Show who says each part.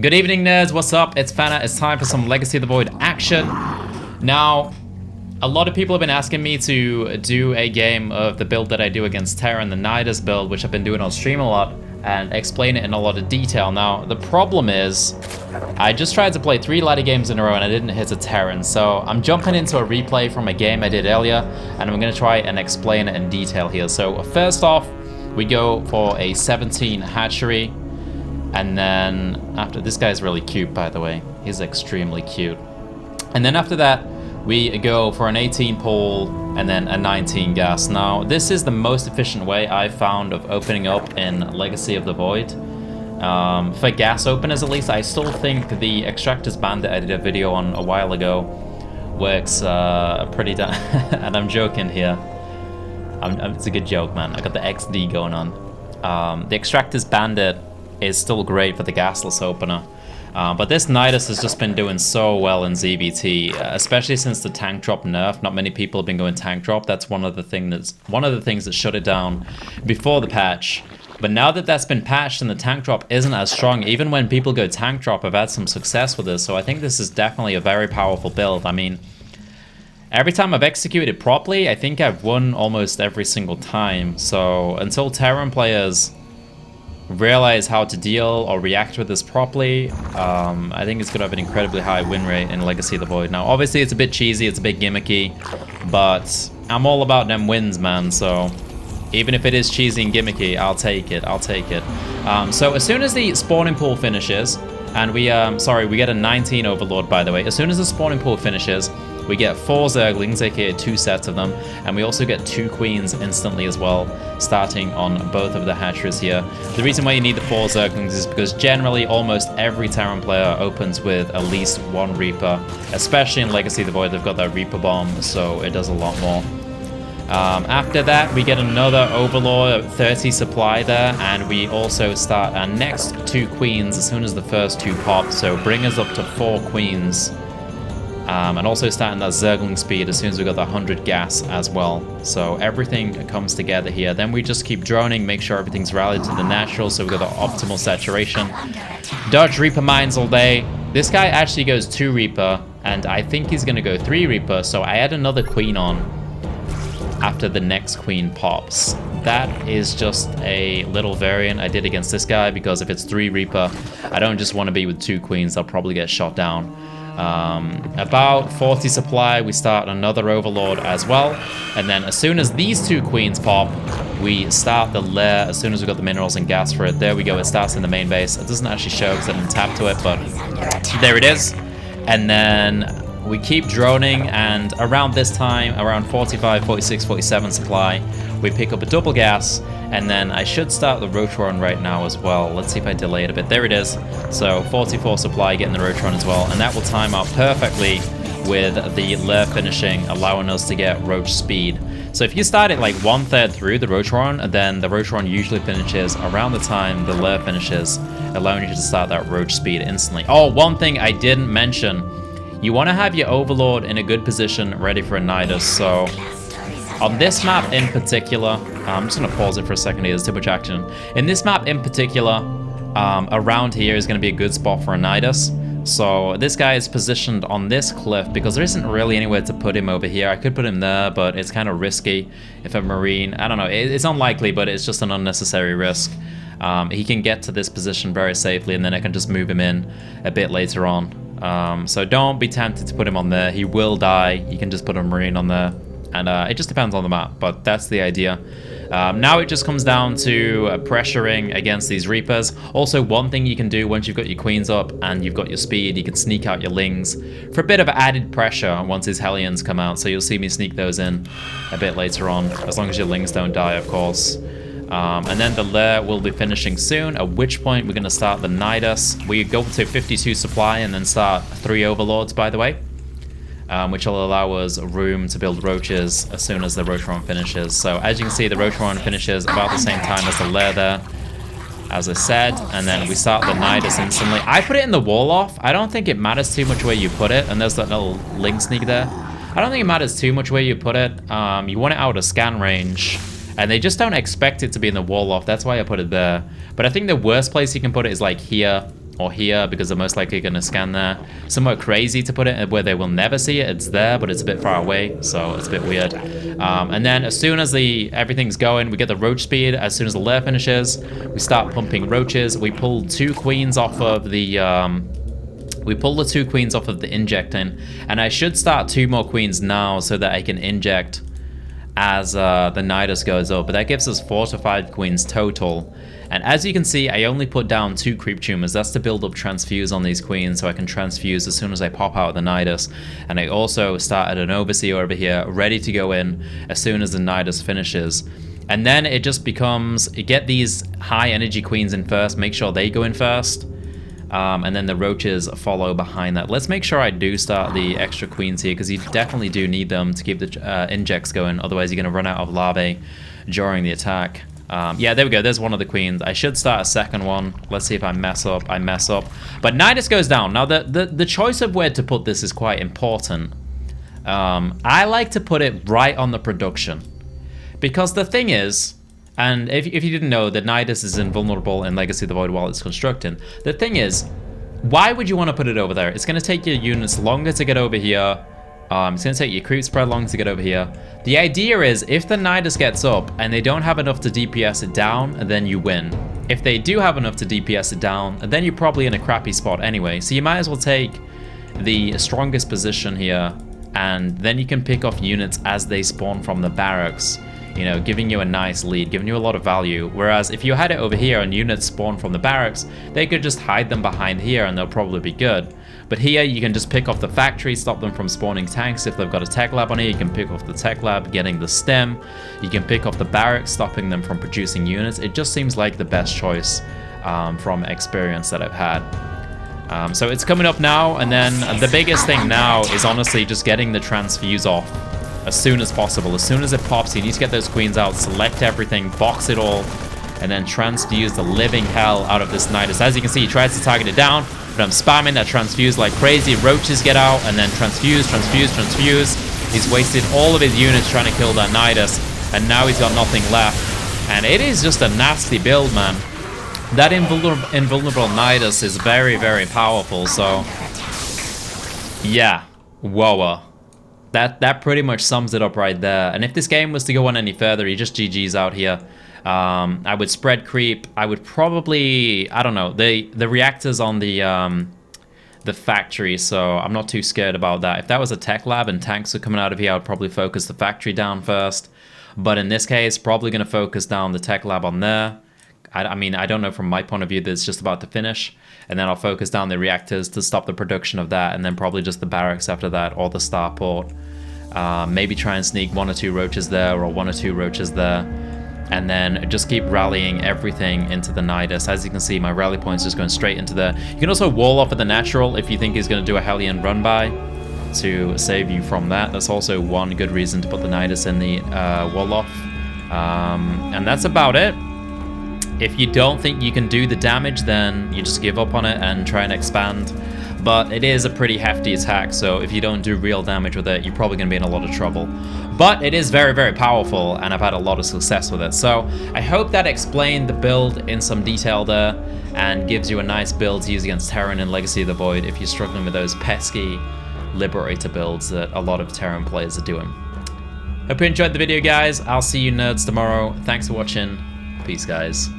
Speaker 1: Good evening, nerds. What's up? It's Fana. It's time for some Legacy of the Void action. Now, a lot of people have been asking me to do a game of the build that I do against Terran, the Nydus build, which I've been doing on stream a lot, and explain it in a lot of detail. Now, the problem is, I just tried to play 3 ladder games in a row and I didn't hit a Terran, so I'm jumping into a replay from a game I did earlier, and I'm going to try and explain it in detail here. So, first off, we go for a 17 hatchery. And then after, this guy's really cute, by the way. He's extremely cute. And then after that, we go for an 18 pole and then a 19 gas. Now, this is the most efficient way I've found of opening up in Legacy of the Void. For gas openers, at least, I still think the Extractors Bandit I did a video on a while ago works pretty damn... And I'm joking here. It's a good joke, man. I got the XD going on. The Extractors Bandit is still great for the gasless opener, but this Nydus has just been doing so well in ZvT, especially since the tank drop nerf. Not many people have been going tank drop. That's one of the things that shut it down before the patch. But now that that's been patched and the tank drop isn't as strong, even when people go tank drop, I've had some success with this. So I think this is definitely a very powerful build. I mean, every time I've executed properly, I think I've won almost every single time. So until Terran players realize how to deal or react with this properly, I think it's going to have an incredibly high win rate in Legacy of the Void. Now, obviously, it's a bit cheesy, it's a bit gimmicky, but I'm all about them wins, man, so even if it is cheesy and gimmicky, I'll take it, so as soon as the spawning pool finishes, and we get a 19 Overlord, by the way. As soon as the spawning pool finishes, we get 4 Zerglings, aka 2 sets of them, and we also get 2 Queens instantly as well, starting on both of the hatcheries here. The reason why you need the 4 Zerglings is because generally almost every Terran player opens with at least 1 Reaper, especially in Legacy of the Void. They've got that Reaper bomb, so it does a lot more. After that, we get another Overlord, 30 supply there, and we also start our next 2 Queens as soon as the first 2 pop, so bring us up to 4 Queens. And also starting that Zergling speed as soon as we got the 100 gas as well. So everything comes together here. Then we just keep droning, make sure everything's rallied to the natural, so we got the optimal saturation. Dodge Reaper mines all day. This guy actually goes 2 Reaper, and I think he's going to go 3 Reaper, so I add another Queen on after the next Queen pops. That is just a little variant I did against this guy, because if it's 3 Reaper, I don't just want to be with 2 Queens, I'll probably get shot down. About 40 supply, we start another Overlord as well, and then as soon as these 2 Queens pop, we start the lair as soon as we got the minerals and gas for it. There we go, it starts in the main base. It doesn't actually show because I didn't tap to it, but there it is. And then we keep droning, and around this time, around 45, 46, 47 supply, we pick up a double gas, and then I should start the Rotron right now as well. Let's see if I delay it a bit. There it is. So 44 supply getting the Rotron as well, and that will time out perfectly with the lair finishing, allowing us to get Roach speed. So if you start it like 1/3 through the Rotron, then the Rotron usually finishes around the time the lair finishes, allowing you to start that Roach speed instantly. Oh, one thing I didn't mention. You want to have your Overlord in a good position, ready for a Nydus. So on this map in particular, I'm just going to pause it for a second here, there's too much action. In this map in particular, around here is going to be a good spot for a Nydus. So this guy is positioned on this cliff because there isn't really anywhere to put him over here. I could put him there, but it's kind of risky. If a Marine, I don't know, it's unlikely, but it's just an unnecessary risk. He can get to this position very safely, and then I can just move him in a bit later on. So don't be tempted to put him on there. He will die. You can just put a Marine on there. And it just depends on the map, but that's the idea. Now it just comes down to pressuring against these Reapers. Also, one thing you can do once you've got your Queens up and you've got your speed, you can sneak out your Lings for a bit of added pressure once his Hellions come out. So you'll see me sneak those in a bit later on, as long as your Lings don't die, of course. And then the lair will be finishing soon, at which point we're going to start the Nydus. We go to 52 supply and then start 3 Overlords, by the way. Which will allow us room to build roaches as soon as the Rotron finishes. So as you can see, the Rotron finishes about the same time as the lair there, as I said, and then we start the Nydus instantly. I put it in the wall off. I don't think it matters too much where you put it, and there's that little link sneak there. I don't think it matters too much where you put it. You want it out of scan range, And they just don't expect it to be in the wall off. That's why I put it there. But I think the worst place you can put it is like here or here, because they're most likely going to scan there. Somewhere crazy to put it where they will never see it. It's there, but it's a bit far away, so it's a bit weird. And then as soon as everything's going, we get the roach speed. As soon as the lair finishes, we start pumping roaches. We pull 2 queens off of the... we pull the 2 queens off of the injecting, and I should start 2 more queens now so that I can inject as the Nydus goes up. But that gives us 4 to 5 queens total. And as you can see, I only put down 2 creep tumors. That's to build up transfuse on these queens so I can transfuse as soon as I pop out of the Nydus. And I also started an overseer over here ready to go in as soon as the Nydus finishes. And then it just becomes, you get these high energy queens in first, make sure they go in first. And then the roaches follow behind that. Let's make sure I do start the extra queens here, because you definitely do need them to keep the injects going. Otherwise, you're going to run out of larvae during the attack. Yeah, there we go. There's one of the queens. I should start a second one. Let's see if I mess up. I mess up. But Nydus goes down. Now, the choice of where to put this is quite important. I like to put it right on the production. Because the thing is... And if you didn't know, the Nydus is invulnerable in Legacy of the Void while it's constructing. The thing is, why would you want to put it over there? It's going to take your units longer to get over here. It's going to take your creep spread longer to get over here. The idea is, if the Nydus gets up and they don't have enough to DPS it down, then you win. If they do have enough to DPS it down, then you're probably in a crappy spot anyway. So you might as well take the strongest position here, and then you can pick off units as they spawn from the barracks. You know, giving you a nice lead, giving you a lot of value. Whereas if you had it over here and units spawn from the barracks, they could just hide them behind here and they'll probably be good. But here you can just pick off the factory, stop them from spawning tanks. If they've got a tech lab on here, you can pick off the tech lab, getting the stem. You can pick off the barracks, stopping them from producing units. It just seems like the best choice from experience that I've had. So it's coming up now, and then the biggest thing now is honestly just getting the transfuse off as soon as possible. As soon as it pops, you need to get those queens out, select everything, box it all, and then transfuse the living hell out of this Nydus. As you can see, he tries to target it down, but I'm spamming that transfuse like crazy. Roaches get out, and then transfuse, transfuse, transfuse. He's wasted all of his units trying to kill that Nydus, and now he's got nothing left. And it is just a nasty build, man. That invulnerable Nydus is very, very powerful, so... yeah, whoa. That pretty much sums it up right there. And if this game was to go on any further, he just GG's out here. I would spread creep. I would probably, I don't know, the reactors on the factory, so I'm not too scared about that. If that was a tech lab and tanks were coming out of here, I would probably focus the factory down first. But in this case, probably going to focus down the tech lab on there. I mean, I don't know from my point of view that it's just about to finish. And then I'll focus down the reactors to stop the production of that. And then probably just the barracks after that, or the starport. Maybe try and sneak 1 or 2 roaches there, or 1 or 2 roaches there. And then just keep rallying everything into the Nydus. As you can see, my rally point's just going straight into there. You can also wall off at the natural if you think he's going to do a Hellion run by to save you from that. That's also one good reason to put the Nydus in the wall off. And that's about it. If you don't think you can do the damage, then you just give up on it and try and expand. But it is a pretty hefty attack, so if you don't do real damage with it, you're probably going to be in a lot of trouble. But it is very, very powerful, and I've had a lot of success with it. So I hope that explained the build in some detail there, and gives you a nice build to use against Terran and Legacy of the Void if you're struggling with those pesky Liberator builds that a lot of Terran players are doing. Hope you enjoyed the video, guys. I'll see you nerds tomorrow. Thanks for watching. Peace, guys.